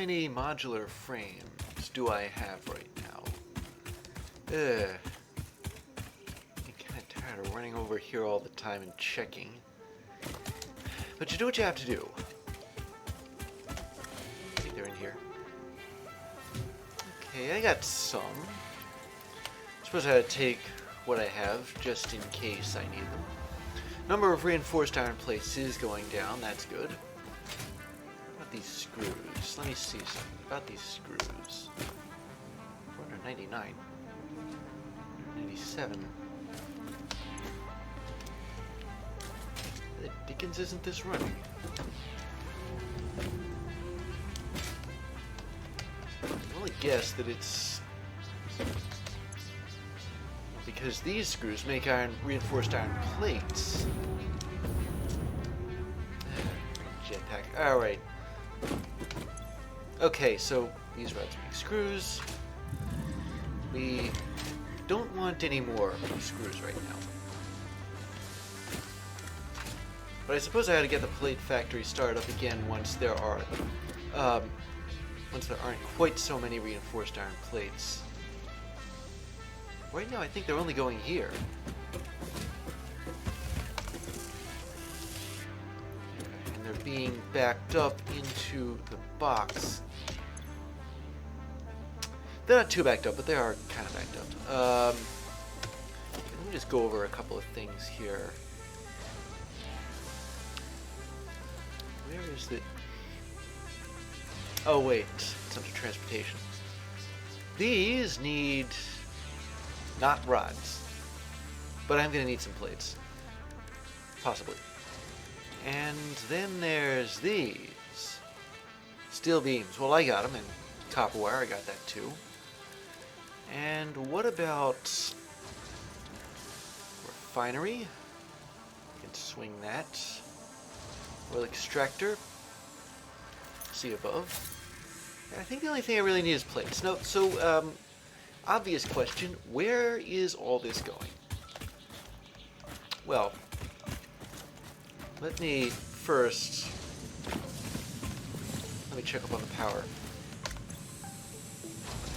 many modular frames do I have right now? I'm kind of tired of running over here all the time and checking. But you do what you have to do. I think they're in here. Okay, I got some. I suppose I gotta take what I have just in case I need them. Number of reinforced iron plates is going down. That's good. What about these screws? Let me see something about these screws. 499. 97. The Dickens isn't this running? I can only guess that it's because these screws make reinforced iron plates. Jetpack. Alright. Okay, so these rods make screws. We don't want any more screws right now. But I suppose I had to get the plate factory started up again once there aren't quite so many reinforced iron plates. Right now, I think they're only going here. And they're being backed up into the box. They're not too backed up, but they are kind of backed up. Let me just go over a couple of things here. Where is the... Oh, wait. It's under transportation. These need... not rods. But I'm going to need some plates. Possibly. And then there's these. Steel beams. Well, I got them. And copper wire, I got that too. And what about... refinery? You can swing that. Oil extractor. See above. And I think the only thing I really need is plates. No, so, obvious question, where is all this going? Well, let me first... let me check up on the power.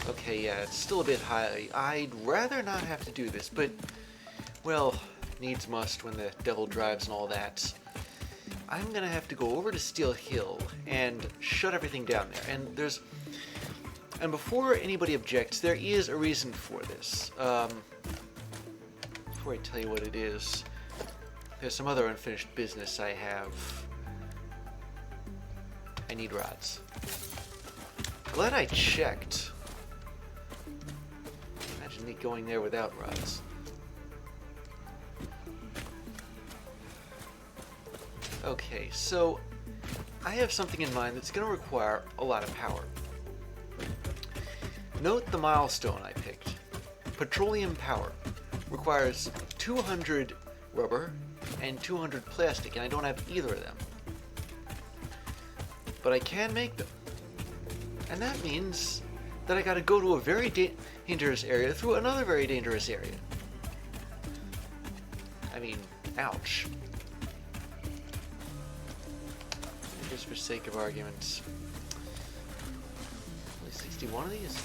Okay, yeah, it's still a bit high. I'd rather not have to do this, but, well, needs must when the devil drives and all that. I'm gonna have to go over to Steel Hill and shut everything down there. And before anybody objects, there is a reason for this. Before I tell you what it is, there's some other unfinished business I have. I need rods. Glad I checked. Imagine me going there without rods. Okay, so I have something in mind that's going to require a lot of power. Note the milestone I picked. Petroleum power requires 200 rubber and 200 plastic, and I don't have either of them. But I can make them. And that means that I gotta go to a very dangerous area through another very dangerous area. I mean, ouch. Just for sake of arguments. Only 61 of these?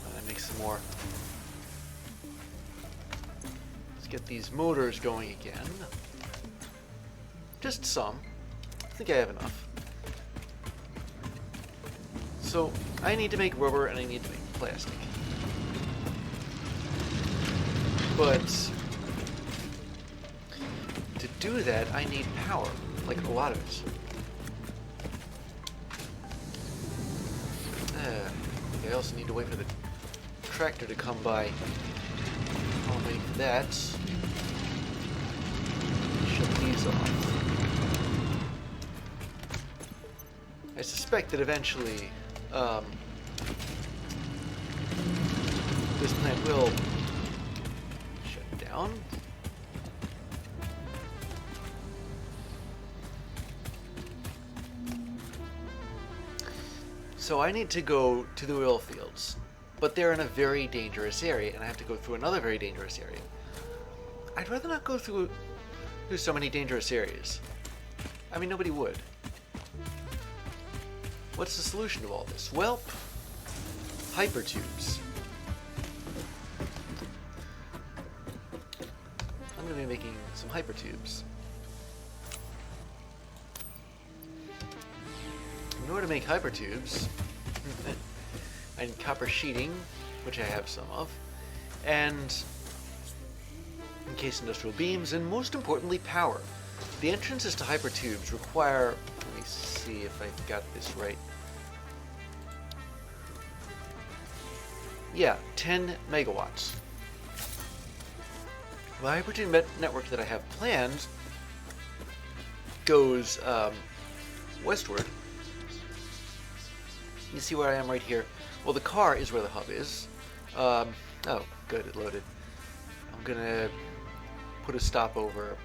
Let me make some more. Let's get these motors going again. Just some. I think I have enough. So, I need to make rubber and I need to make plastic. But to do that, I need power, like a lot of it. I also need to wait for the tractor to come by. I'll wait for that. Shut these off. I suspect that eventually this plant will shut down. So I need to go to the oil fields, but they're in a very dangerous area, and I have to go through another very dangerous area. I'd rather not go through so many dangerous areas. I mean, nobody would. What's the solution to all this? Well, hypertubes. I'm going to be making some hypertubes. In order to make hypertubes, I need copper sheeting, which I have some of, and encased industrial beams, and most importantly, power. The entrances to hypertubes require, let me see if I've got this right. Yeah, 10 megawatts. The hypertube network that I have planned goes westward. You see where I am right here? Well, the car is where the hub is. Oh, good, it loaded. I'm gonna put a stopover.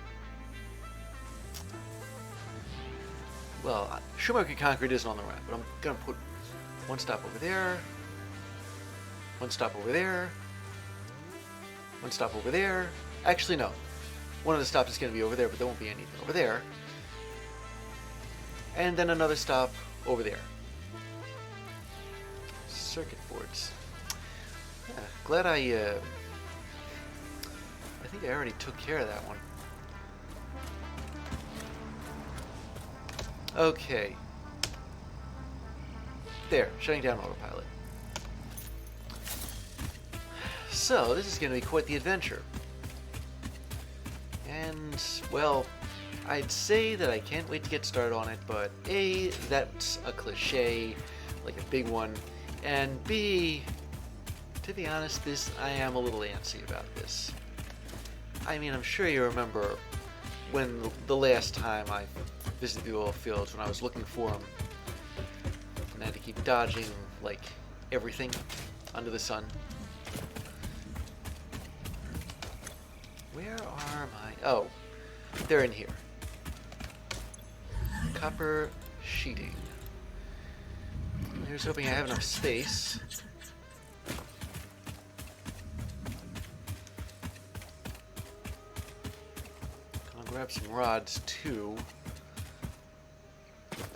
Well, Schumacher Concrete isn't on the ramp, but I'm gonna put one stop over there, one stop over there, one stop over there. Actually, no. One of the stops is gonna be over there, but there won't be anything over there. And then another stop over there. Circuit boards. Yeah, glad I think I already took care of that one. Okay. There, shutting down autopilot. So, this is going to be quite the adventure. And, well, I'd say that I can't wait to get started on it, but A, that's a cliche, like a big one. And B, to be honest, I am a little antsy about this. I mean, I'm sure you remember when the last time I visited the oil fields, when I was looking for them, and I had to keep dodging, like, everything under the sun. Where are my... Oh, they're in here. Copper sheeting. Here's hoping I have enough space. I'll grab some rods too.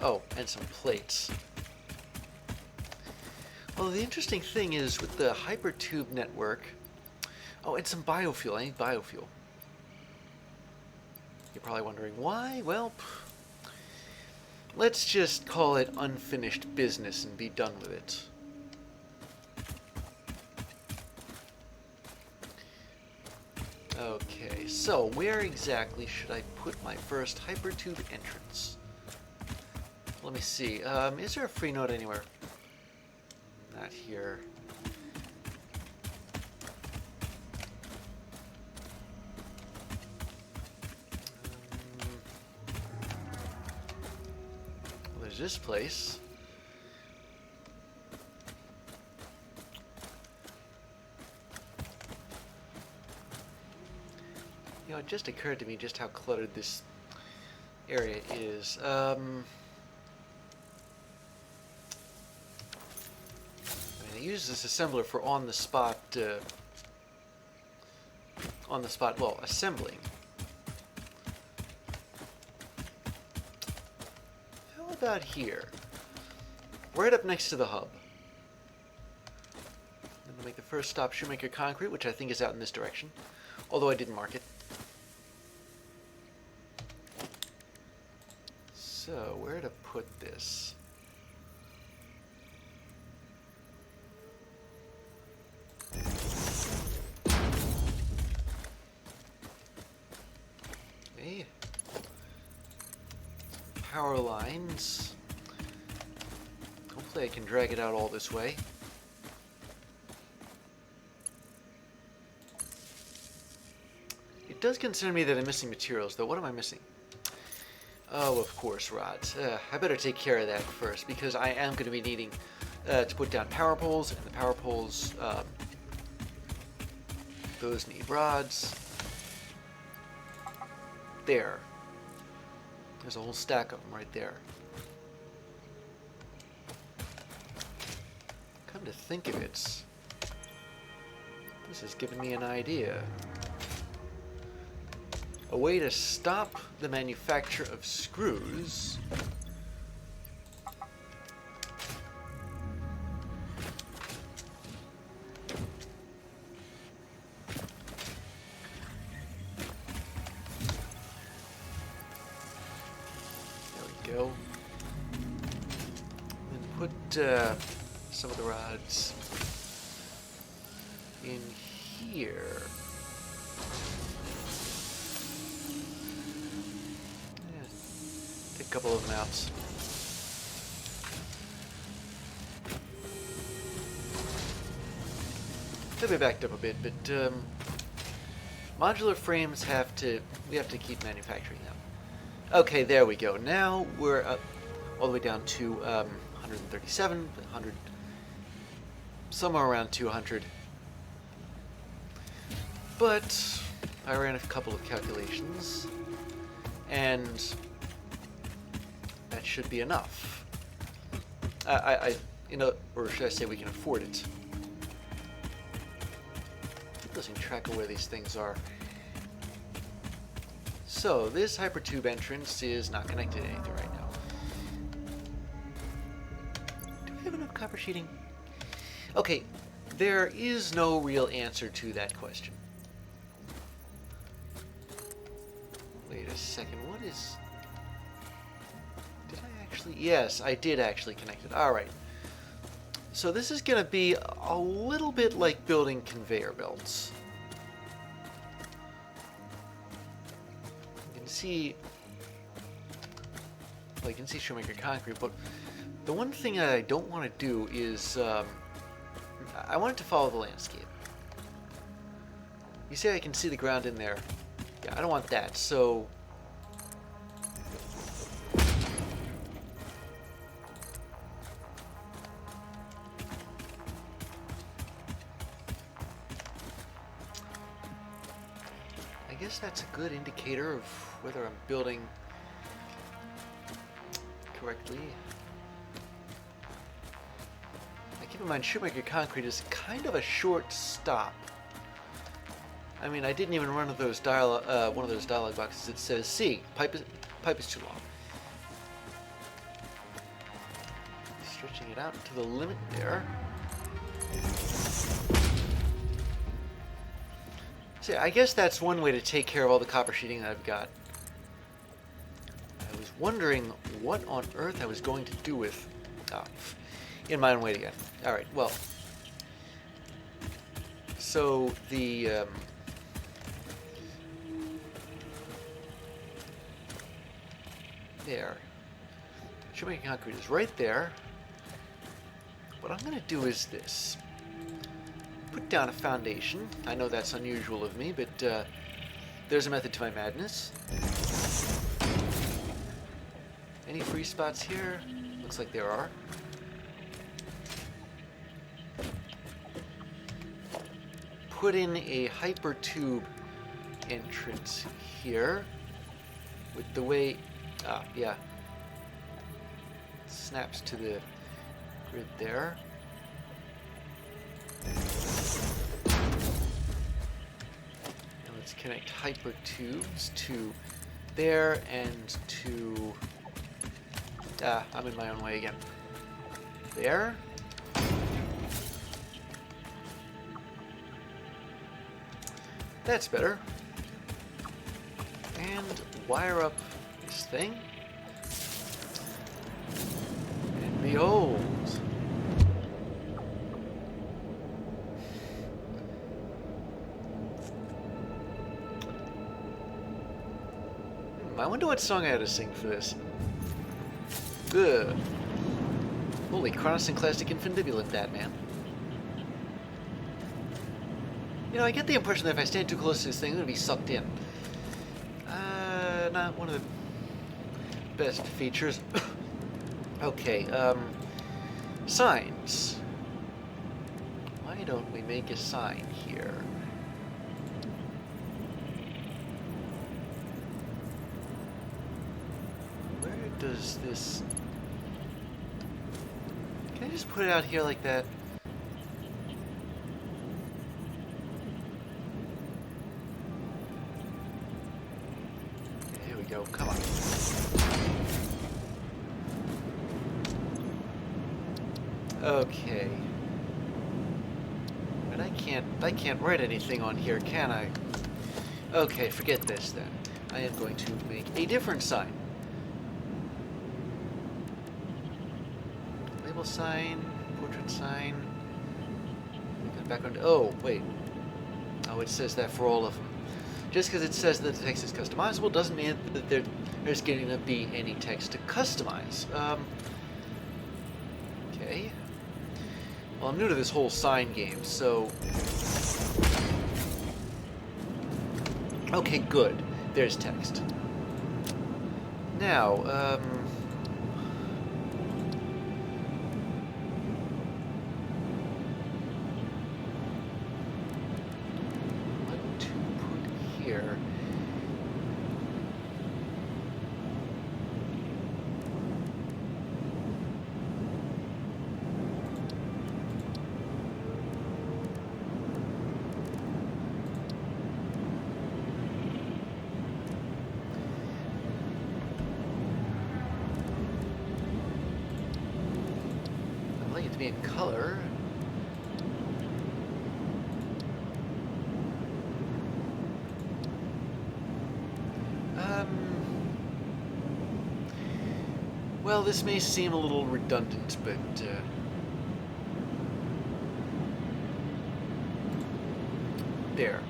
Oh, and some plates. Well, the interesting thing is with the hypertube network... Oh, and some biofuel. I need biofuel. You're probably wondering why? Well... let's just call it unfinished business and be done with it. Okay, so where exactly should I put my first hypertube entrance? Let me see. Is there a free node anywhere? Not here. There's this place. You know, it just occurred to me just how cluttered this area is. I mean, I use this assembler for on-the-spot, well, assembling. How about here? Right up next to the hub. I'm gonna make the first stop Shoemaker Concrete, which I think is out in this direction, although I didn't mark it. So, where to put this? Okay. Power lines. Hopefully I can drag it out all this way. It does concern me that I'm missing materials, though. What am I missing? Oh, of course, rods. I better take care of that first, because I am going to be needing to put down power poles, and the power poles, those need rods. There. There's a whole stack of them right there. Come to think of it, has given me an idea. A way to stop the manufacture of screws. There we go. And put some of the rods in here. Yeah, take a couple of them out. They'll be backed up a bit, but modular frames we have to keep manufacturing them. Okay, there we go. Now we're up all the way down to 137, 100, somewhere around 200. But I ran a couple of calculations, and that should be enough. Or should I say we can afford it? Keep losing track of where these things are. So this hypertube entrance is not connected to anything right now. Do we have enough copper sheeting? Okay, there is no real answer to that question. Wait a second, what is... Did I actually... Yes, I did actually connect it. Alright. So this is going to be a little bit like building conveyor belts. You can see... Well, you can see shoemaker concrete, but the one thing that I don't want to do is... I want it to follow the landscape. You see I can see the ground in there. Yeah, I don't want that, so... I guess that's a good indicator of whether I'm building correctly. Now keep in mind, shoemaker concrete is kind of a short stop. I mean, I didn't even run one of those dialog boxes that says, "See, pipe is too long." Stretching it out to the limit there. See, I guess that's one way to take care of all the copper sheeting that I've got. I was wondering what on earth I was going to do with... in my own way again. Alright, well. So, the... there. Shoemaker concrete is right there. What I'm going to do is this. Put down a foundation. I know that's unusual of me, but there's a method to my madness. Any free spots here? Looks like there are. Put in a hypertube entrance here with the way... yeah. Snaps to the grid there. Now let's connect hypertubes to there and to... I'm in my own way again. There. That's better. And wire up this thing. And behold. I wonder what song I had to sing for this. Ugh. Holy chronosynclastic infundibulant, that man. You know, I get the impression that if I stand too close to this thing, I'm going to be sucked in. Not one of the best features. Okay, signs. Why don't we make a sign here? Where does this... Can I just put it out here like that? Okay. But I can't write anything on here, can I? Okay, forget this then. I am going to make a different sign. Label sign, portrait sign. Background. Oh, wait. Oh, it says that for all of them. Just because it says that the text is customizable doesn't mean that there's going to be any text to customize. Okay. Well, I'm new to this whole sign game, so... Okay, good. There's text. Now, what to put here? In color. Well, this may seem a little redundant, but there.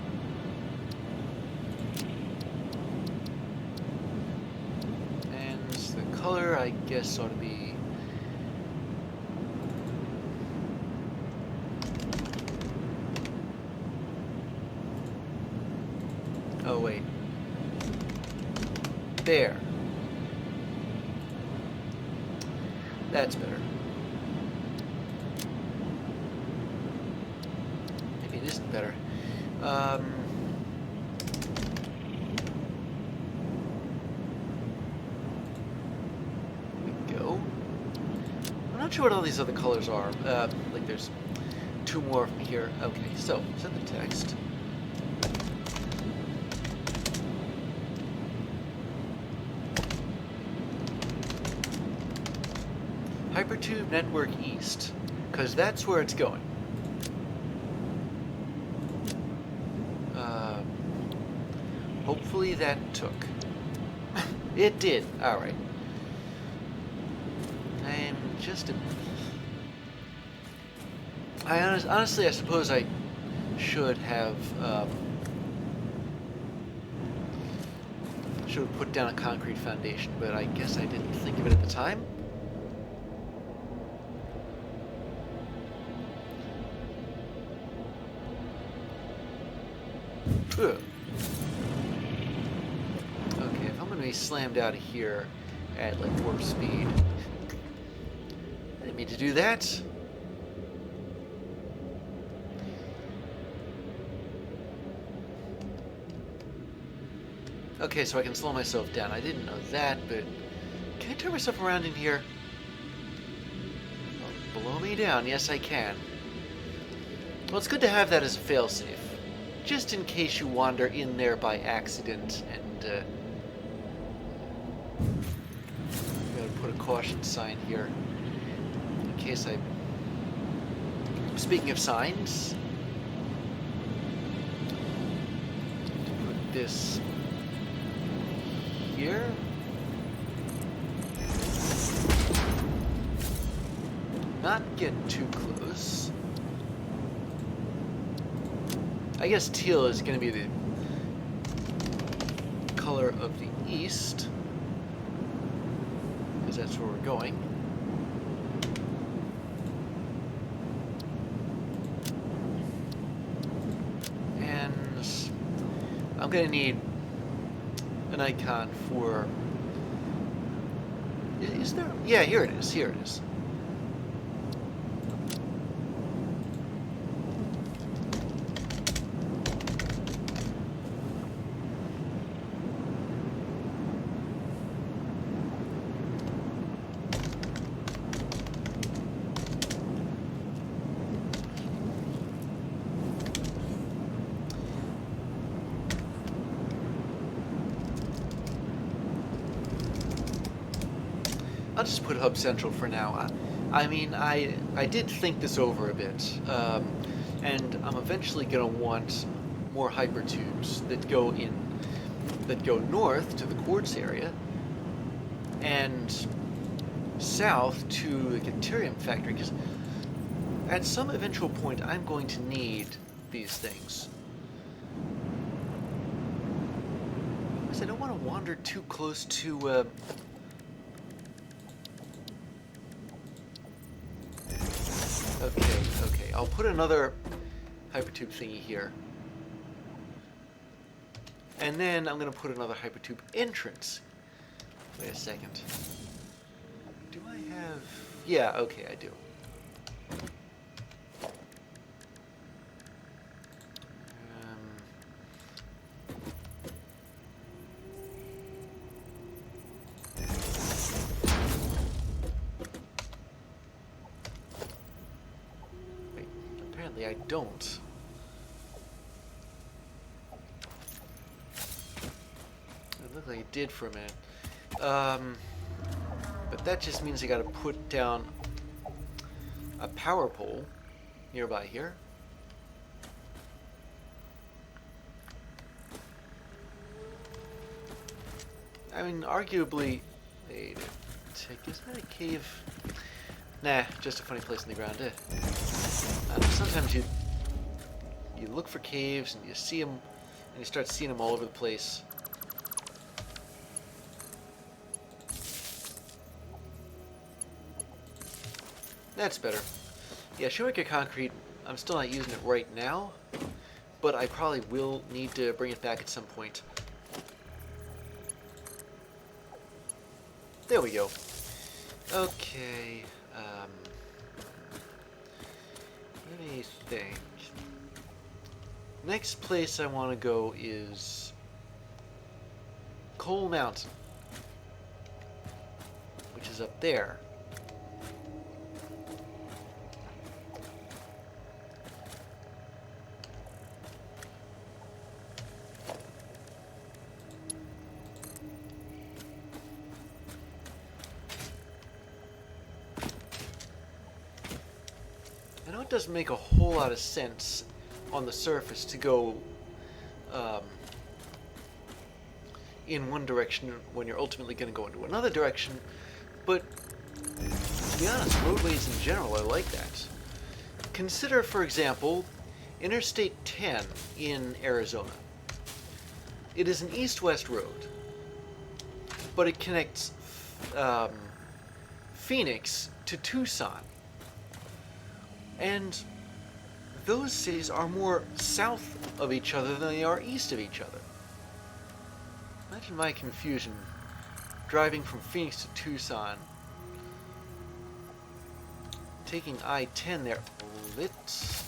And the color, I guess, ought to be oh, wait. There. That's better. Maybe it isn't better. There we go. I'm not sure what all these other colors are. Like there's two more here. Okay, so set the text. Hypertube Network East, because that's where it's going. Hopefully that took. It did. All right. I'm just honestly, I suppose I should have put down a concrete foundation, but I guess I didn't think of it at the time. Ugh. Okay, if I'm going to be slammed out of here at like warp speed, I didn't mean to do that. Okay, so I can slow myself down. I didn't know that, but can I turn myself around in here? Blow me down. Yes, I can. Well, it's good to have that as a failsafe. Just in case you wander in there by accident and gotta put a caution sign here in case I... Speaking of signs, put this here. Not get too close. I guess teal is going to be the color of the east, because that's where we're going. And I'm going to need an icon for... Is there? Yeah, here it is. Here it is. I'll just put Hub Central for now. I mean, I did think this over a bit, and I'm eventually going to want more hypertubes that go north to the quartz area, and south to the Deuterium factory, because at some eventual point I'm going to need these things. Because I don't want to wander too close to Okay, I'll put another hypertube thingy here. And then I'm going to put another hypertube entrance. Wait a second. Do I have... Yeah, okay, I do. Wait, apparently I don't. It looked like it did for a minute. But that just means I gotta put down a power pole nearby here. I mean, arguably... Wait a sec, is that a cave? Nah, just a funny place in the ground, sometimes you look for caves and you see them, and you start seeing them all over the place. That's better. Yeah, shoemaker concrete, I'm still not using it right now, but I probably will need to bring it back at some point. There we go. Okay, let me think. Next place I want to go is Coal Mountain, which is up there. I know it doesn't make a whole lot of sense on the surface to go in one direction when you're ultimately going to go into another direction, but to be honest, roadways in general are like that. Consider, for example, Interstate 10 in Arizona. It is an east-west road, but it connects Phoenix to Tucson. And those cities are more south of each other than they are east of each other. Imagine my confusion driving from Phoenix to Tucson, taking I-10 there. Let's...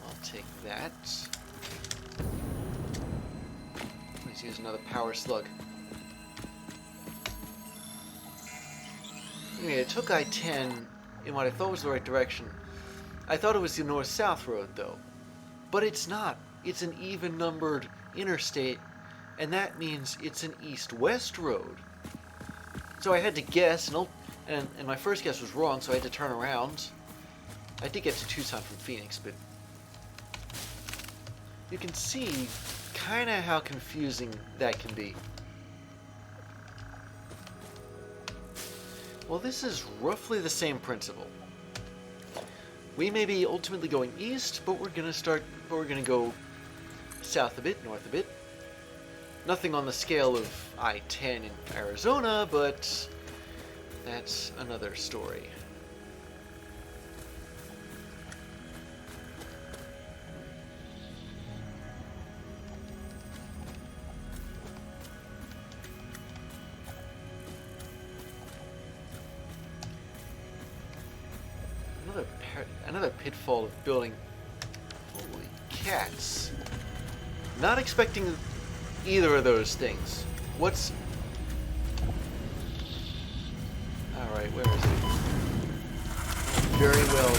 I'll take that. Let's use another power slug. Anyway, I took I-10 in what I thought was the right direction. I thought it was the north-south road, though. But it's not. It's an even-numbered interstate, and that means it's an east-west road. So I had to guess, and my first guess was wrong, so I had to turn around. I did get to Tucson from Phoenix, but you can see kind of how confusing that can be. Well, this is roughly the same principle. We may be ultimately going east, but we're gonna go south a bit, north a bit. Nothing on the scale of I-10 in Arizona, but that's another story. Another pitfall of building. Holy cats. Not expecting either of those things. What's... Alright, where is it? Very well.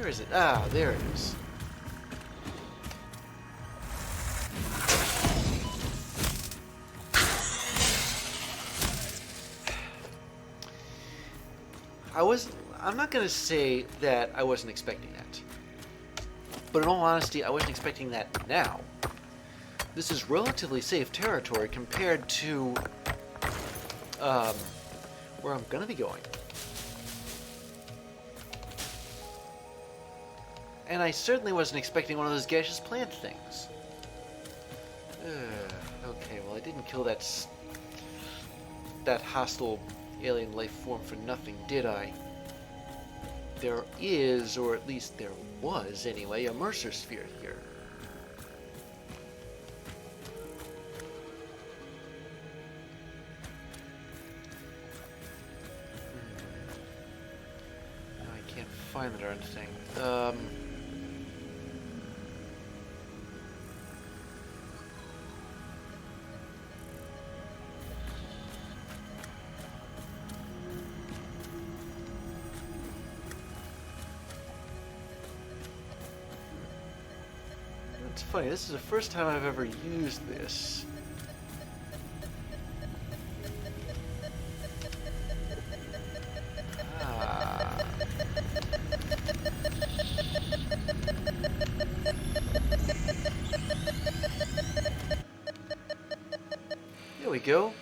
Where is it? Ah, there it is. I'm not going to say that I wasn't expecting that. But in all honesty, I wasn't expecting that now. This is relatively safe territory compared to where I'm going to be going. And I certainly wasn't expecting one of those gaseous plant things. Okay, well I didn't kill that hostile alien life form for nothing, did I? There is, or at least there was anyway, a Mercer sphere here. No, I can't find the darn thing. It's funny, this is the first time I've ever used this. Ah. There we go.